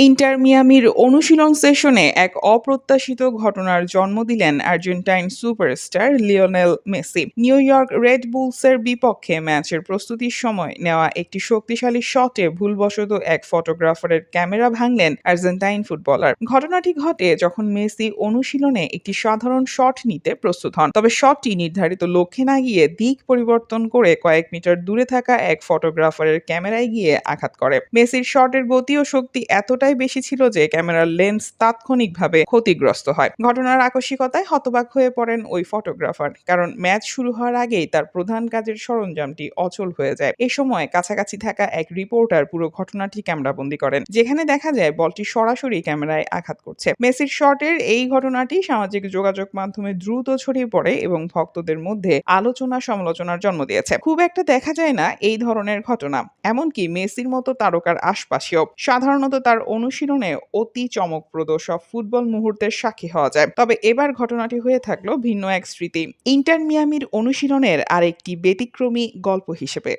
Inter মিয়ামির অনুশীলন সেশনে এক অপ্রত্যাশিত ঘটনার জন্ম দিলেন Argentine superstar Lionel Messi. New York Red বুলসের বিপক্ষে ম্যাচের প্রস্তুতির সময় নেওয়া একটি শক্তিশালী শটে ভুলবশত এক ফটোগ্রাফারের ক্যামেরা ভাঙলেন আর্জেন্টাইন ফুটবলার। ঘটনাটি ঘটে যখন মেসি অনুশীলনে একটি সাধারণ শট নিতে প্রস্তুত হন, তবে শটটি নির্ধারিত লক্ষ্যে না গিয়ে দিক পরিবর্তন করে কয়েক মিটার দূরে থাকা এক ফটোগ্রাফারের ক্যামেরায় গিয়ে আঘাত করে। মেসির শটের গতি ও শক্তি এতটাই বেশি ছিল যে ক্যামেরার লেন্স তাৎক্ষণিকভাবে ক্ষতিগ্রস্ত হয়। ঘটনার আকস্মিকতায় হতবাক হয়ে পড়েন ওই ফটোগ্রাফার, কারণ ম্যাচ শুরু হওয়ার আগেই তার প্রধান কাজের সরঞ্জামটি অচল হয়ে যায়। এ সময় কাছাকাছি থাকা এক রিপোর্টার পুরো ঘটনাটি ক্যামেরাবন্দি করেন, যেখানে দেখা যায় বলটি সরাসরি ক্যামেরায় আঘাত করছে। মেসির শটের এই ঘটনাটি সামাজিক যোগাযোগ মাধ্যমে দ্রুত ছড়িয়ে পড়ে এবং ভক্তদের মধ্যে আলোচনা সমালোচনার জন্ম দিয়েছে। খুব একটা দেখা যায় না এই ধরনের ঘটনা, এমনকি মেসির মতো তারকার আশপাশেও। সাধারণত তার অনুশীলনে অতি চমকপ্রদ সব ফুটবল মুহূর্তের সাক্ষী হওয়া যায়, তবে এবার ঘটনাটি হয়ে থাকলো ভিন্ন এক স্মৃতি, ইন্টার মিয়ামির অনুশীলনের আরেকটি ব্যতিক্রমী গল্প হিসেবে।